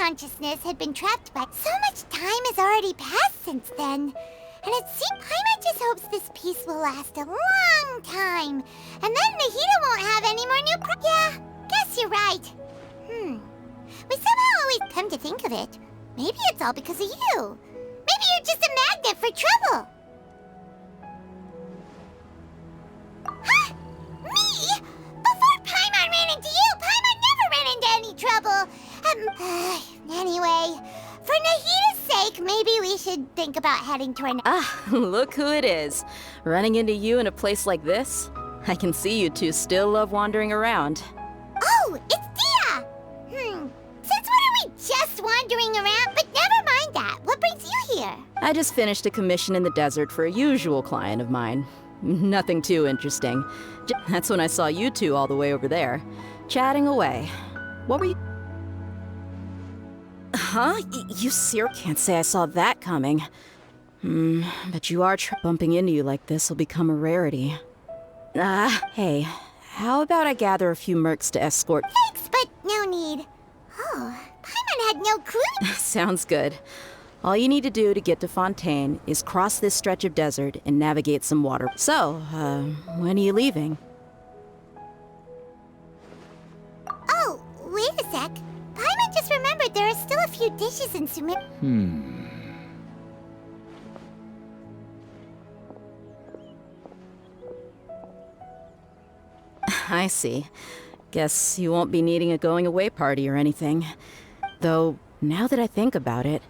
consciousness had been trapped, but so much time has already passed since then. And it seems Paimon just hopes this peace will last a long time. And then Nahida won't have any more new Yeah, guess you're right. We somehow always come to think of it. Maybe it's all because of you. Maybe you're just a magnet for trouble. Huh? Me? Before Paimon ran into you, Paimon never ran into any trouble. Anyway, for Nahida's sake, maybe we should think about heading to an... Ah, look who it is. Running into you in a place like this? I can see you two still love wandering around. Oh, it's Dia! Since when are we just wandering around? But never mind that. What brings you here? I just finished a commission in the desert for a usual client of mine. Nothing too interesting. That's when I saw you two all the way over there, chatting away. What were you... Huh? You serious? Can't say I saw that coming. But you are bumping into you like this will become a rarity. Hey, how about I gather a few mercs to escort? Thanks, but no need. Oh, Paimon had no clue. Sounds good. All you need to do to get to Fontein is cross this stretch of desert and navigate some water. So, when are you leaving? Oh, wait a sec. Paimon just remembered there are still a few dishes in Sumir. I see. Guess you won't be needing a going-away party or anything. Though, now that I think about it,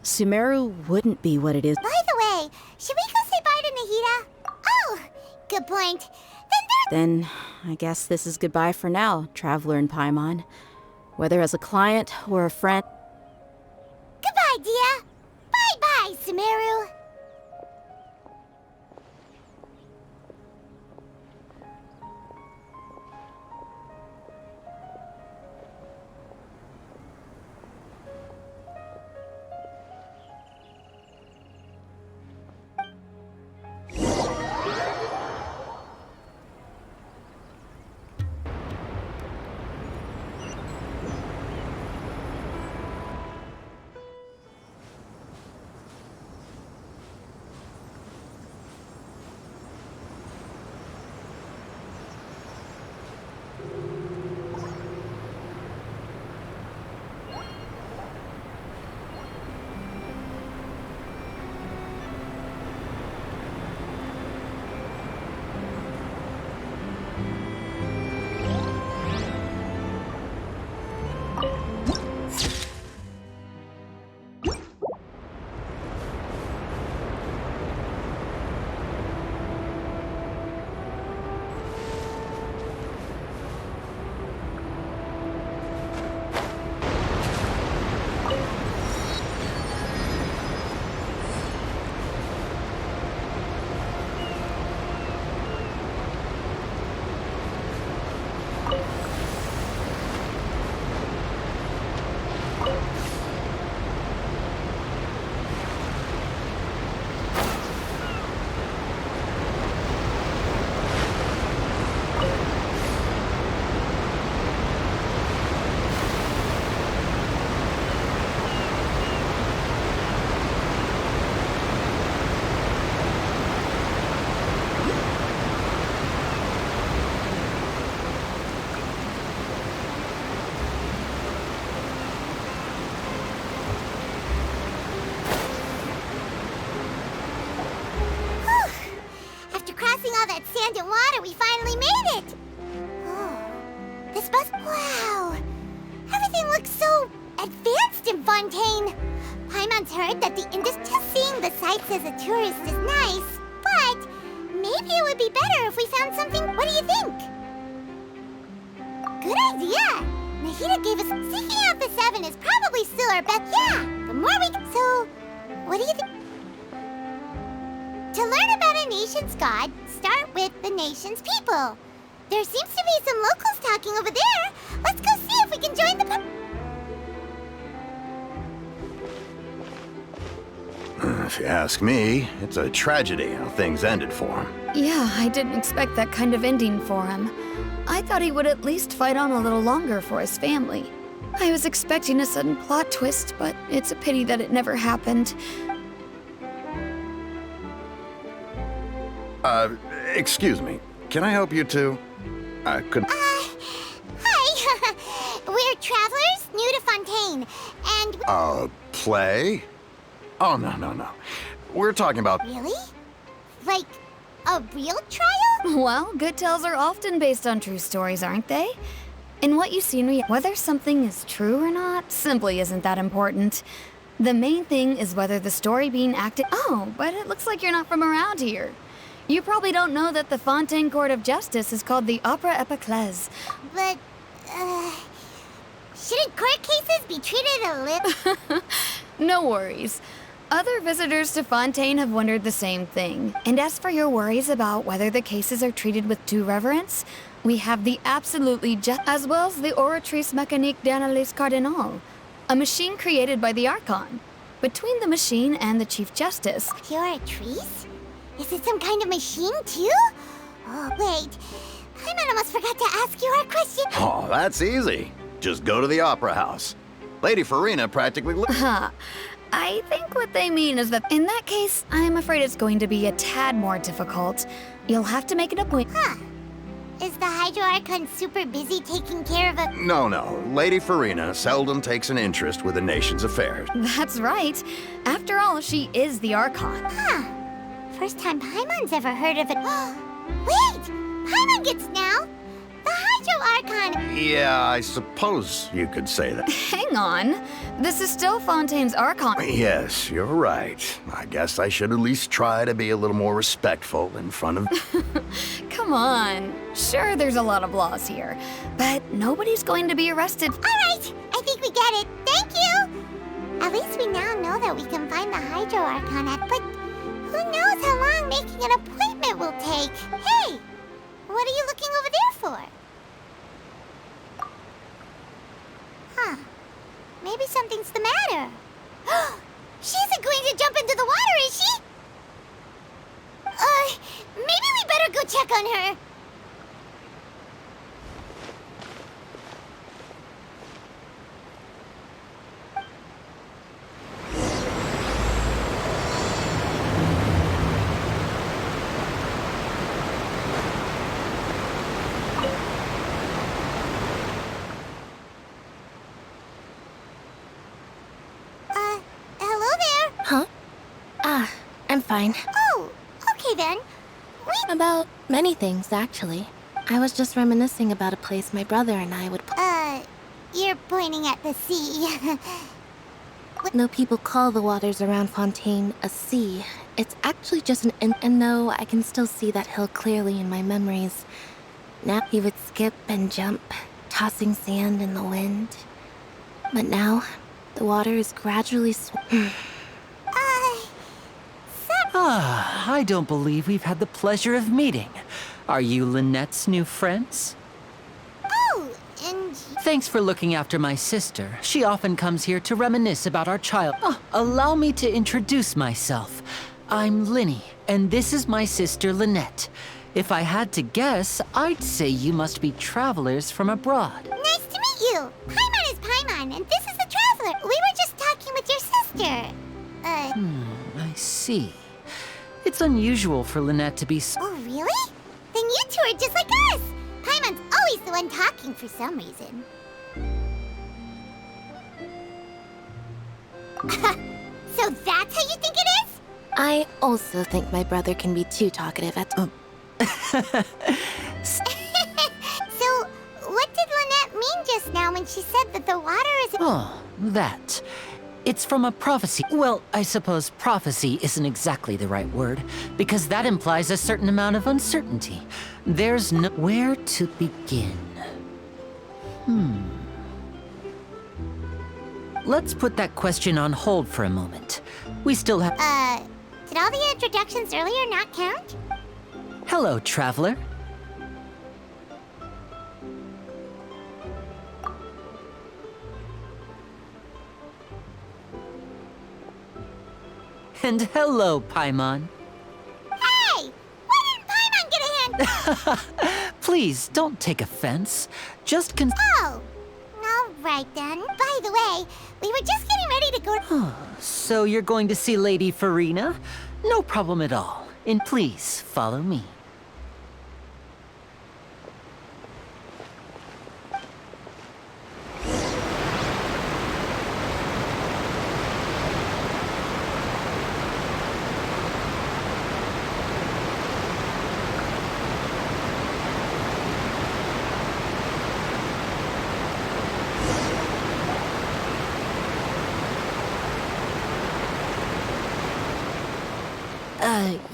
Sumeru wouldn't be what it is. By the way, should we go say bye to Nahida? Oh, good point. Then I guess this is goodbye for now, Traveler in Paimon. Whether as a client or a friend. Goodbye, Dia. Bye-bye, Sumeru. Sand and water, we finally made it! Oh, this bus... Wow! Everything looks so advanced in Fontaine! Paimon's heard that the industry... Just seeing the sights as a tourist is nice, but maybe it would be better if we found something... What do you think? Good idea! Nahida gave us... Seeking out the 7 is probably still our best... Yeah! The more we... So, what do you think? To learn about a nation's god, start with the nation's people. There seems to be some locals talking over there. Let's go see if we can join the... If you ask me, it's a tragedy how things ended for him. Yeah, I didn't expect that kind of ending for him. I thought he would at least fight on a little longer for his family. I was expecting a sudden plot twist, but it's a pity that it never happened. Excuse me. Can I help you too? I could. Hi. We're travelers new to Fontaine, and Play? Oh, no. We're talking about. really? Like, a real trial? Well, good tales are often based on true stories, aren't they? In what you see in whether something is true or not simply isn't that important. The main thing is whether the story being acted. Oh, but it looks like you're not from around here. You probably don't know that the Fontaine Court of Justice is called the Opera Epiclese. But, shouldn't court cases be treated a little... No worries. Other visitors to Fontaine have wondered the same thing. And as for your worries about whether the cases are treated with due reverence, we have the absolutely just, as well as the Oratrice Mécanique d'Analyse Cardinal, a machine created by the Archon. Between the machine and the Chief Justice, You're a trees? Is it some kind of machine, too? Oh, wait. Paimon almost forgot to ask you our question. Oh, that's easy. Just go to the opera house. Lady Farina practically. I think what they mean is that in that case, I'm afraid it's going to be a tad more difficult. You'll have to make an appointment. Huh. Is the Hydro Archon super busy taking care of a... No. Lady Farina seldom takes an interest with the nation's affairs. That's right. After all, she is the Archon. Huh. First time Paimon's ever heard of it. Wait! Paimon gets now! The Hydro Archon! Yeah, I suppose you could say that. Hang on. This is still Fontaine's Archon. Yes, you're right. I guess I should at least try to be a little more respectful in front of... Come on. Sure, there's a lot of laws here, but nobody's going to be arrested. All right! I think we get it. Thank you! At least we now know that we can find the Hydro Archon at... But who knows how long making an appointment will take? Hey! What are you looking over there for? Huh. Maybe something's the matter. She isn't going to jump into the water, is she? Maybe we better go check on her. Hello there. Huh? I'm fine. Oh, okay then. About many things, actually. I was just reminiscing about a place my brother and I would... You're pointing at the sea. No people call the waters around Fontaine a sea. It's actually just an... And no, I can still see that hill clearly in my memories. Now he would skip and jump, tossing sand in the wind. But now, the water is gradually... I don't believe we've had the pleasure of meeting. Are you Lynette's new friends? Oh, and... Thanks for looking after my sister. She often comes here to reminisce about our child. Allow me to introduce myself. I'm Linny, and this is my sister Lynette. If I had to guess, I'd say you must be travelers from abroad. Nice to meet you. Paimon is Paimon, and this is the Traveler. We were just talking with your sister. I see. It's unusual for Lynette to be Oh, really? Then you two are just like us. Paimon's always the one talking for some reason. So that's how you think it is? I also think my brother can be too talkative at... So, what did Lynette mean just now when she said that the water is... Oh, that. It's from a prophecy. Well, I suppose prophecy isn't exactly the right word, because that implies a certain amount of uncertainty. There's no... Where to begin? Let's put that question on hold for a moment. We still have... Did all the introductions earlier not count? Hello, traveler. And hello, Paimon. Hey! Why didn't Paimon get a hand? Please, don't take offense. Just Oh, all Right then. By the way, we were just getting ready to go. So you're going to see Lady Farina? No problem at all. And please, follow me.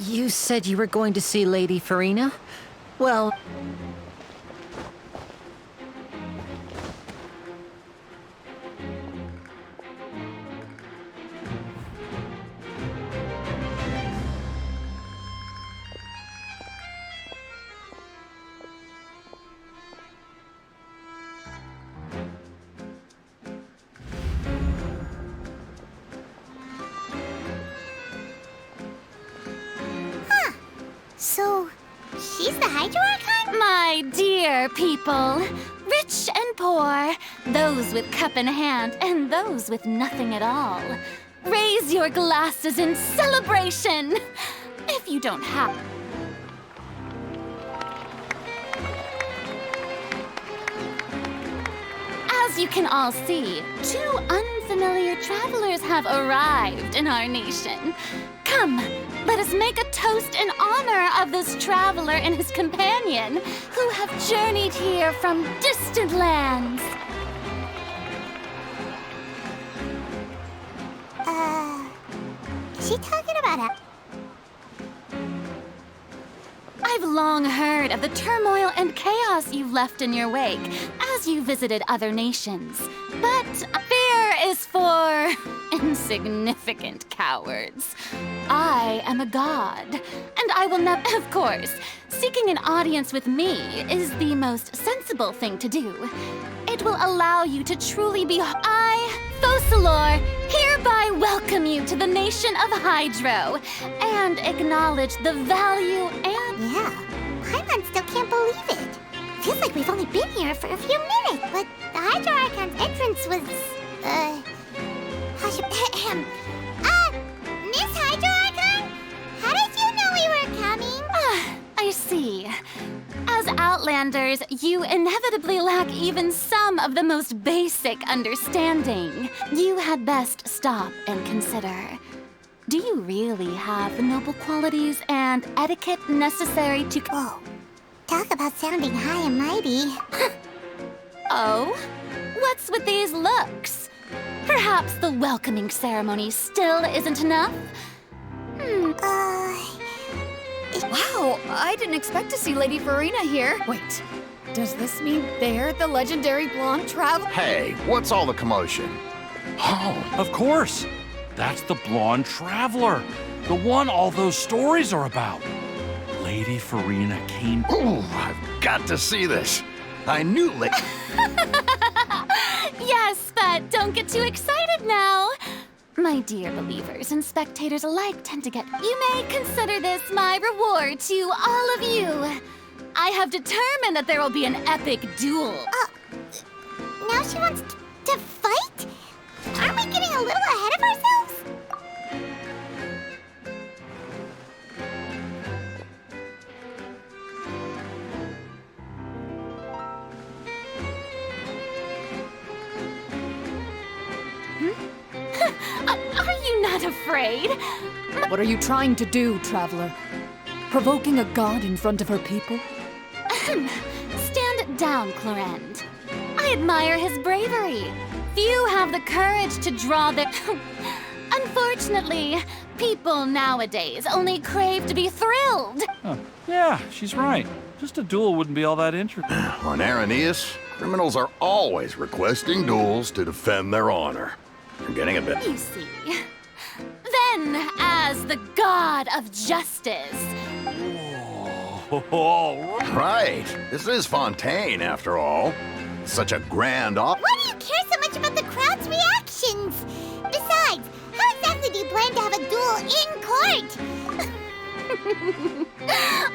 You said you were going to see Lady Farina? Well... So, she's the Hydro Archon? My dear people, rich and poor, those with cup in hand and those with nothing at all, raise your glasses in celebration. If you don't have... As you can all see, two unfamiliar travelers have arrived in our nation. Come, let us make a toast in honor of this traveler and his companion who have journeyed here from distant lands. Is she talking about I've long heard of the turmoil and chaos you've left in your wake as you visited other nations. But fear is for insignificant cowards. I am a god, and I will never... Of course, seeking an audience with me is the most sensible thing to do. It will allow you to truly be... I, Focalor, hereby welcome you to the nation of Hydro, and acknowledge the value and... Yeah, Paimon still can't believe it. Feels like we've only been here for a few minutes, but the Hydro Archon's entrance was, Miss Hydro Archon? How did you know we were coming? I see. As Outlanders, you inevitably lack even some of the most basic understanding. You had best stop and consider. Do you really have the noble qualities and etiquette necessary to... Whoa, talk about sounding high and mighty. Oh? What's with these looks? Perhaps the welcoming ceremony still isn't enough? Wow, I didn't expect to see Lady Farina here. Wait, does this mean they're the legendary blonde traveler? Hey, what's all the commotion? Oh, of course. That's the blonde traveler. The one all those stories are about. Lady Farina came... Ooh, I've got to see this. I knew Yes, but don't get too excited now. My dear believers and spectators alike tend to get... You may consider this my reward to all of you. I have determined that there will be an epic duel. Now she wants to fight? Aren't we getting a little ahead of ourselves? Are you not afraid? What are you trying to do, traveler? Provoking a god in front of her people? Stand down, Clorend. I admire his bravery. Few have the courage to draw their... Unfortunately, people nowadays only crave to be thrilled. Yeah, she's right. Just a duel wouldn't be all that interesting. On Araneus, criminals are always requesting duels to defend their honor. I'm getting a bit... You see. Then, as the god of justice... Right. This is Fontain, after all. Such a grand op... Why do you care so much about the crowd's reactions? Besides, how exactly do you plan to have a duel in court?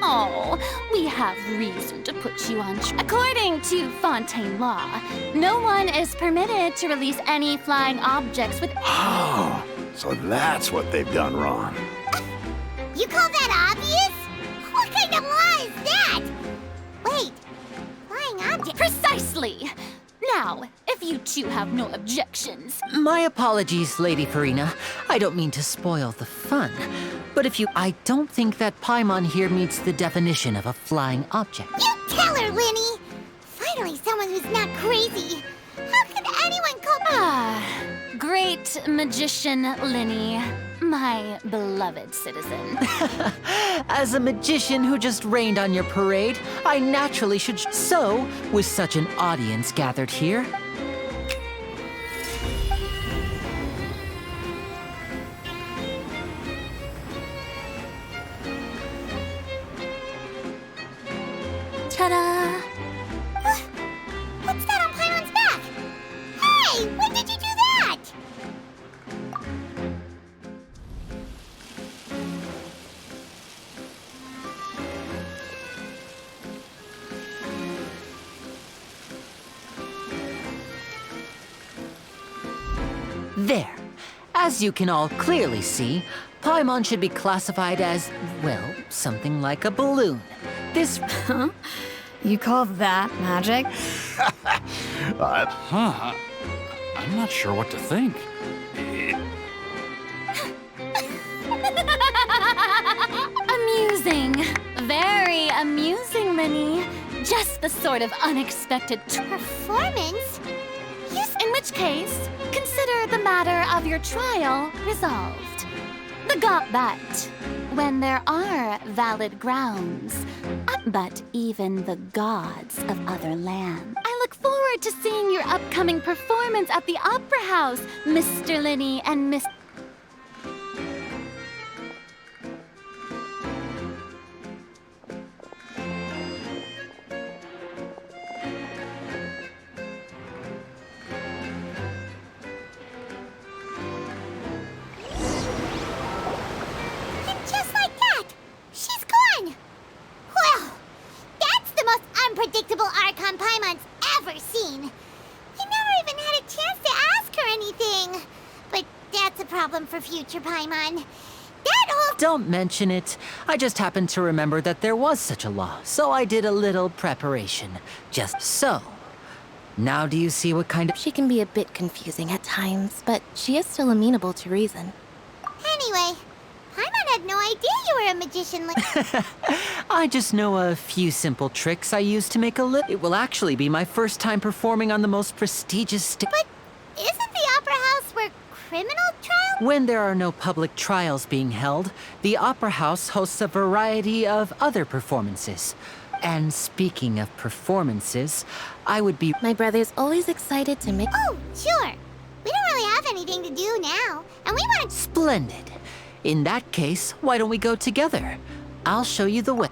Oh, we have reason to put you on According to Fontaine law, no one is permitted to release any flying objects with— Oh, so that's what they've done wrong. You call that obvious? What kind of law is that? Wait, flying object. Precisely! Now, if you two have no objections— My apologies, Lady Farina. I don't mean to spoil the fun. But I don't think that Paimon here meets the definition of a flying object. You tell her, Linny! Finally, someone who's not crazy. How could anyone call— Great magician Linny, my beloved citizen. As a magician who just rained on your parade, I naturally should. So, with such an audience gathered here, Ta-da! What's that on Paimon's back? Hey, when did you do that? there. As you can all clearly see, Paimon should be classified as, well, something like a balloon. This. Huh? You call that magic? I'm not sure what to think. Amusing. Very amusing, Linny. Just the sort of unexpected Performance? In which case, consider the matter of your trial resolved. But when there are valid grounds, but even the gods of other lands. I look forward to seeing your upcoming performance at the Opera House, Mr. Linny and Miss... Unpredictable Archon Paimon's ever seen. You never even had a chance to ask her anything. But that's a problem for future Paimon. That whole— Don't mention it. I just happened to remember that there was such a law, so I did a little preparation. Just so. Now do you see what kind of— She can be a bit confusing at times, but she is still amenable to reason. Anyway, Paimon had no idea you were a magician. I just know a few simple tricks I use to make a It will actually be my first time performing on the most prestigious But isn't the Opera House where criminal trials— When there are no public trials being held, the Opera House hosts a variety of other performances. And speaking of performances, I would be— My brother's always excited to make— Oh, sure. We don't really have anything to do now, and we want to— Splendid. In that case, why don't we go together? I'll show you the way.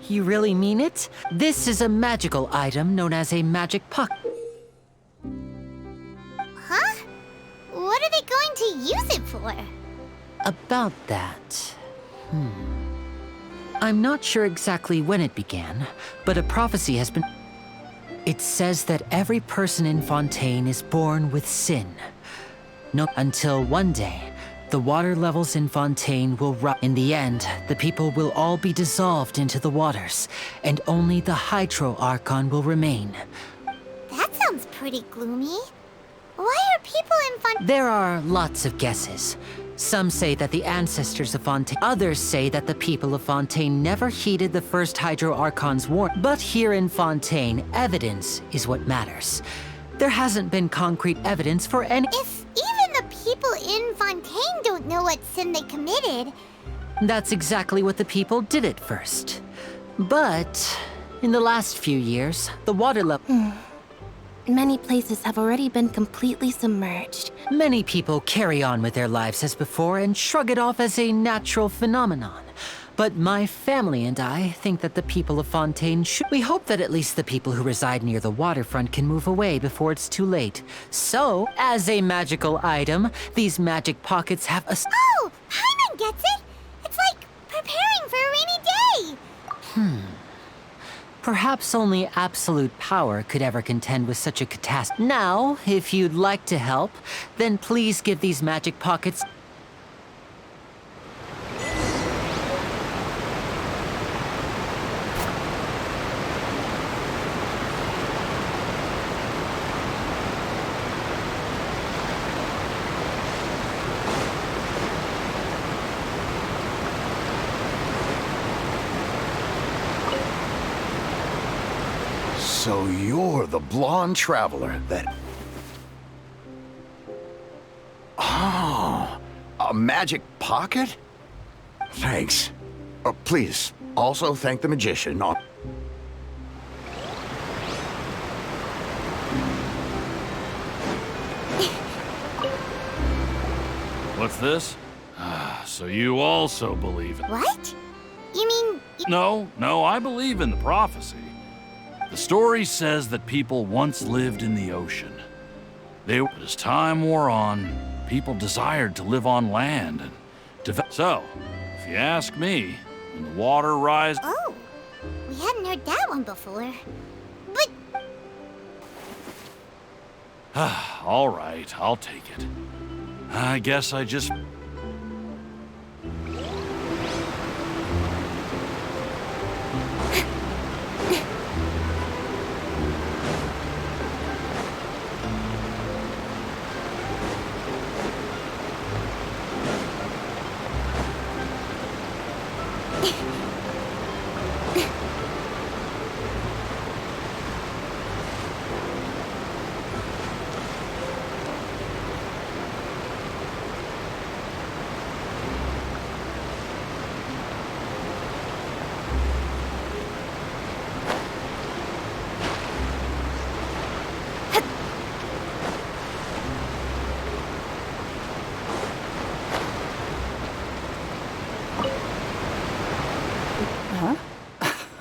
You really mean it? This is a magical item known as a magic pocket. Huh? What are they going to use it for? About that. I'm not sure exactly when it began, but a prophecy has been... It says that every person in Fontaine is born with sin. No, until one day, the water levels in Fontaine will rise. In the end, the people will all be dissolved into the waters, and only the Hydro Archon will remain. That sounds pretty gloomy. Why are people in Fontaine— There are lots of guesses. Some say that the ancestors of Fontaine. Others say that the people of Fontaine never heeded the first Hydro Archon's warning. But here in Fontaine, evidence is what matters. There hasn't been concrete evidence for any— If even the people in Fontaine don't know what sin they committed— That's exactly what the people did at first. But in the last few years, the water level— Many places have already been completely submerged. Many people carry on with their lives as before and shrug it off as a natural phenomenon. But my family and I think that the people of Fontaine should— We hope that at least the people who reside near the waterfront can move away before it's too late. So, as a magical item, these magic pockets have a— Oh! Paimon gets it! It's like preparing for a rainy day! Perhaps only absolute power could ever contend with such a catastrophe. Now, if you'd like to help, then please give these magic pockets. So you're the blonde traveler that... Oh, a magic pocket? Thanks. Please, also thank the magician on... What's this? So you also believe in... What? You mean... No, I believe in the prophecy. The story says that people once lived in the ocean. But as time wore on, people desired to live on land and develop. So, if you ask me, when the water rises... Oh, we hadn't heard that one before. But... All right, I'll take it. I guess I just...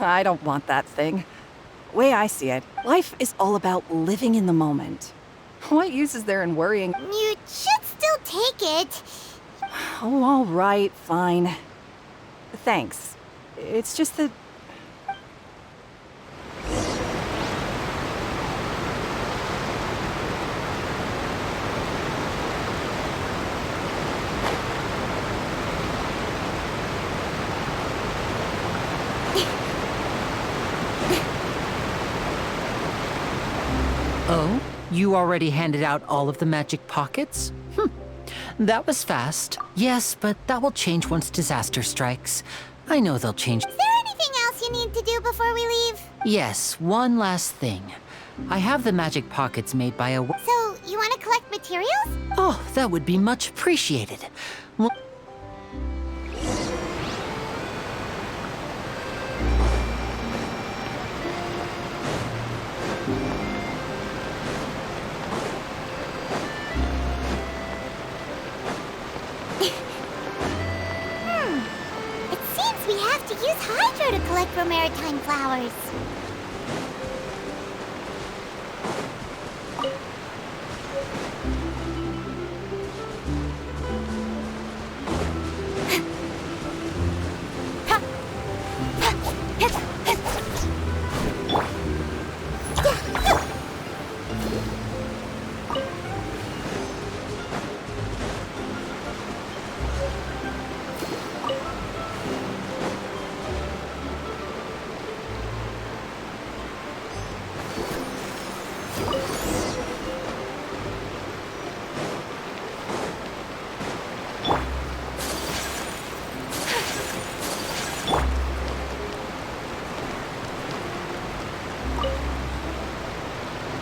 I don't want that thing. Way I see it, life is all about living in the moment. What use is there in worrying? You should still take it. Oh, all right, fine. Thanks. It's just that... Oh? You already handed out all of the magic pockets? That was fast. Yes, but that will change once disaster strikes. I know they'll change. Is there anything else you need to do before we leave? Yes, one last thing. I have the magic pockets made by a... So, you want to collect materials? Oh, that would be much appreciated. Well... It seems we have to use hydro to collect for maritime flowers.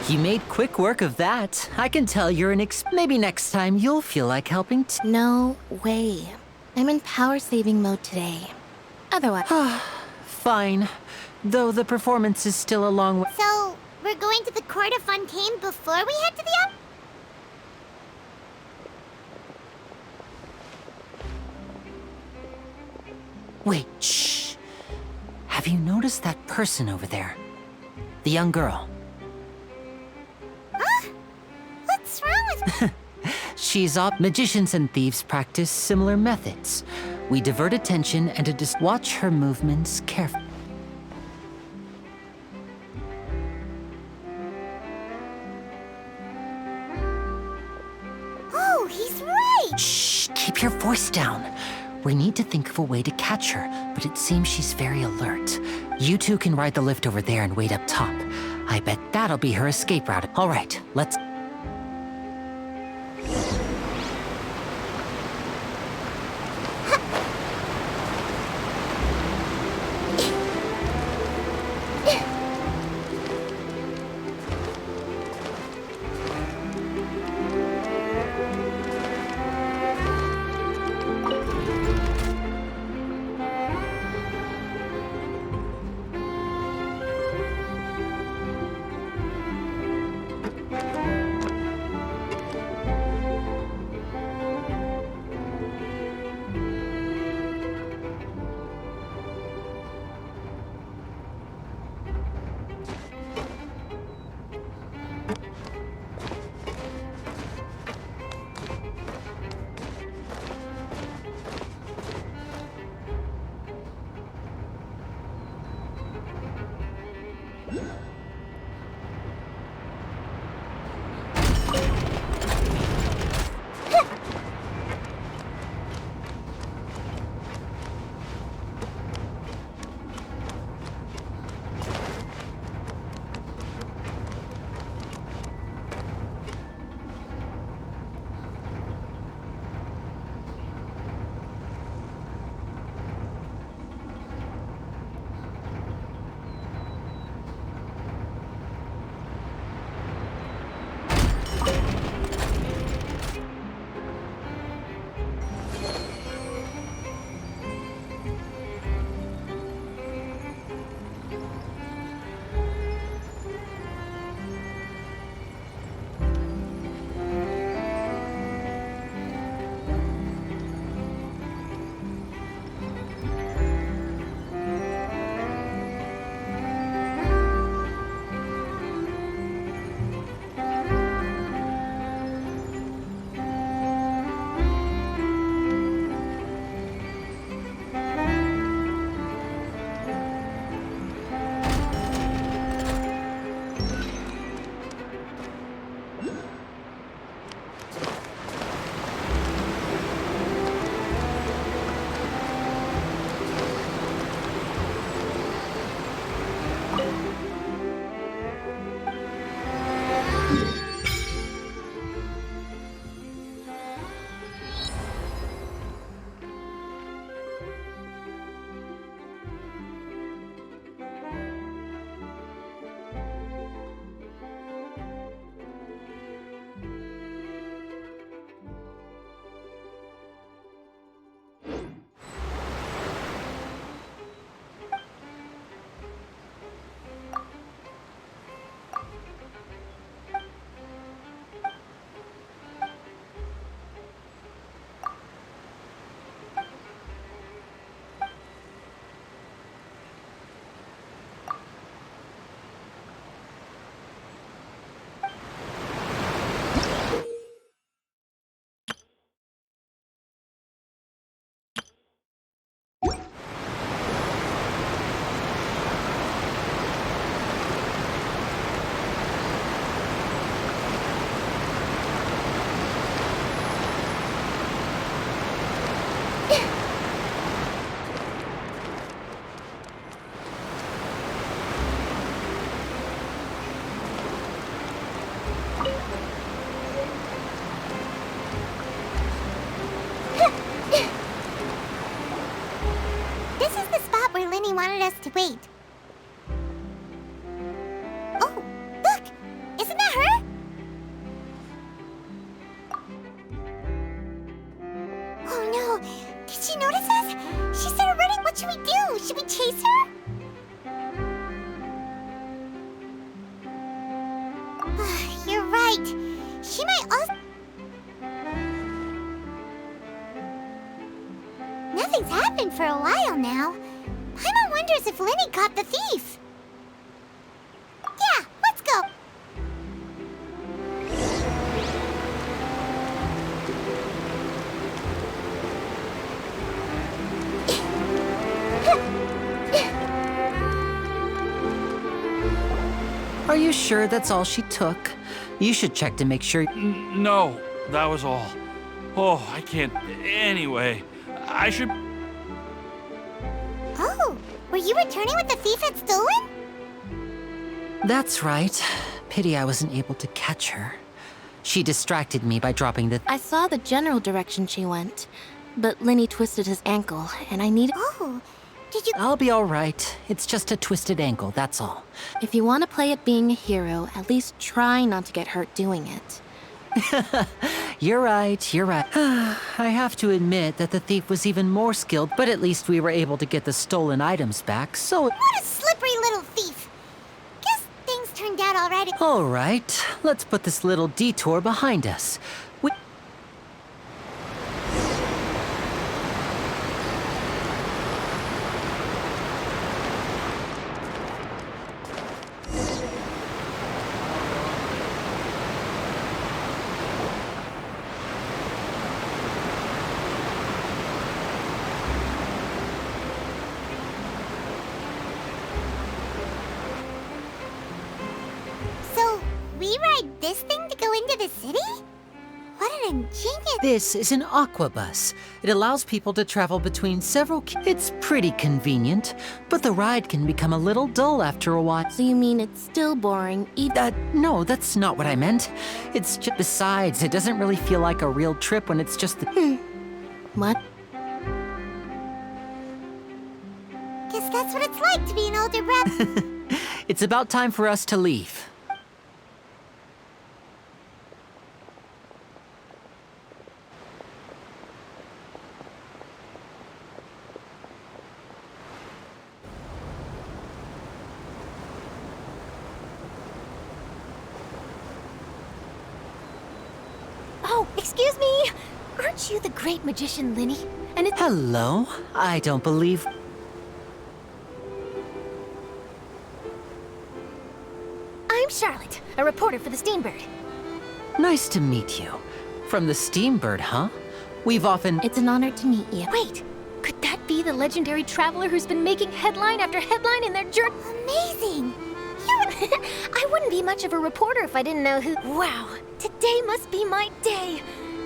You made quick work of that. I can tell you're an maybe next time you'll feel like helping too. No way. I'm in power-saving mode today. Otherwise... Fine. Though the performance is still a long way. So, we're going to the court of Fontein before we head to the Wait, shh. Have you noticed that person over there? The young girl. Huh? What's wrong with... She's up. Magicians and thieves practice similar methods. We divert attention and watch her movements carefully. keep your voice down. We need to think of a way to catch her, but it seems she's very alert. You two can ride the lift over there and wait up top. I bet that'll be her escape route. All right, let's... wanted us to wait. Oh, look! Isn't that her? Oh no! Did she notice us? She started running. What should we do? Should we chase her? You're right. She might also... Nothing's happened for a while now. Paimon wonders if Lenny caught the thief. Yeah, let's go. Are you sure that's all she took? You should check to make sure. No, that was all. Oh, I can't. Anyway, I should. Oh, were you returning what the thief had stolen? That's right. Pity I wasn't able to catch her. She distracted me by dropping the... I saw the general direction she went, but Lenny twisted his ankle, and I needed... Oh, did you... I'll be all right. It's just a twisted ankle, that's all. If you want to play at being a hero, at least try not to get hurt doing it. You're right, you're right. I have to admit that the thief was even more skilled, but at least we were able to get the stolen items back, so... What a slippery little thief! Guess things turned out already. All right, let's put this little detour behind us. So, we ride this thing to go into the city? What an ingenious... This is an aquabus. It allows people to travel between several... It's pretty convenient, but the ride can become a little dull after a while. So you mean it's still boring, even... No, that's not what I meant. It's just... Besides, it doesn't really feel like a real trip when it's just the... What? Guess that's what it's like to be an older brother. It's about time for us to leave. Oh, excuse me! Aren't you the great magician Linny? And it's... Hello? I don't believe... I'm Charlotte, a reporter for the Steambird. Nice to meet you. From the Steambird, huh? We've often... It's an honor to meet you. Wait, could that be the legendary traveler who's been making headline after headline in their journey? Amazing! I wouldn't be much of a reporter if I didn't know who... Wow, today must be my day.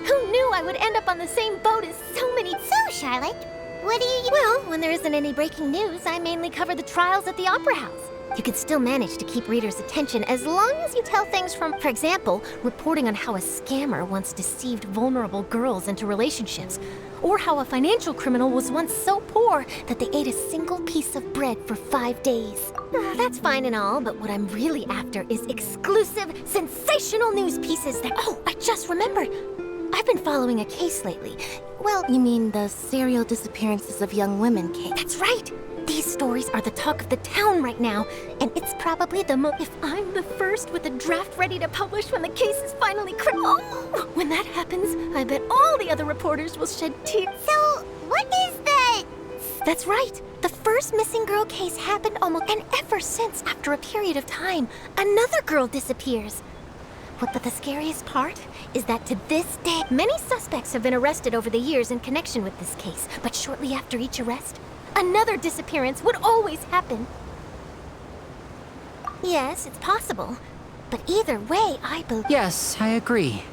Who knew I would end up on the same boat as so many... So, Charlotte, what do you... Well, when there isn't any breaking news, I mainly cover the trials at the Opera House. You can still manage to keep readers' attention as long as you tell things from, for example, reporting on how a scammer once deceived vulnerable girls into relationships, or how a financial criminal was once so poor that they ate a single piece of bread for 5 days. That's fine and all, but what I'm really after is exclusive, sensational news pieces that... Oh, I just remembered! I've been following a case lately. Well, You mean the serial disappearances of young women case? that's right! These stories are the talk of the town right now, and it's probably the If I'm the first with a draft ready to publish when the case is finally Oh! When that happens, I bet all the other reporters will shed tears. So, what is the... That's right! The first missing girl case happened almost... And ever since, after a period of time, another girl disappears. But the scariest part is that to this day, many suspects have been arrested over the years in connection with this case, but shortly after each arrest, another disappearance would always happen. Yes, it's possible. But either way, I believe... Yes, I agree.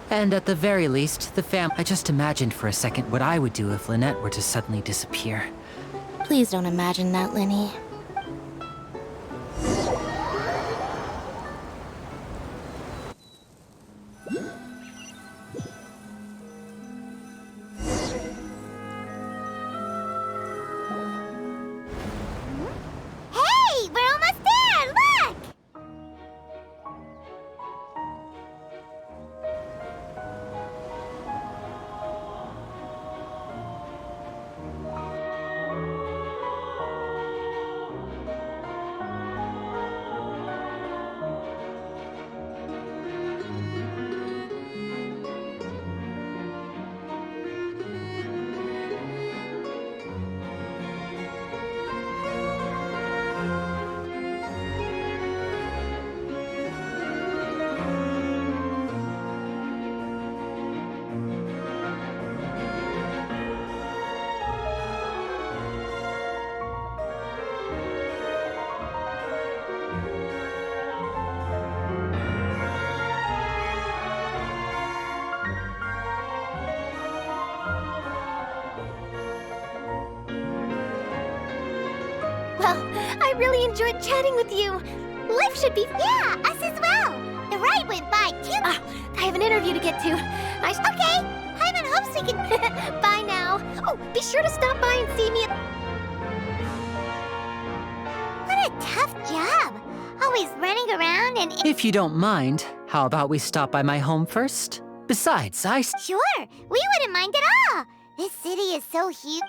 And at the very least, the I just imagined for a second what I would do if Lynette were to suddenly disappear. Please don't imagine that, Lenny. Hey, we're almost there! Look! Well, I really enjoyed chatting with you. Life should be... Yeah, us as well. The ride went by, too. I have an interview to get to. Okay, Paimon hopes we can... Bye now. Oh, be sure to stop by and see me at... What a tough job. Always running around and... If you don't mind, how about we stop by my home first? Besides, Sure, we wouldn't mind at all. This city is so huge.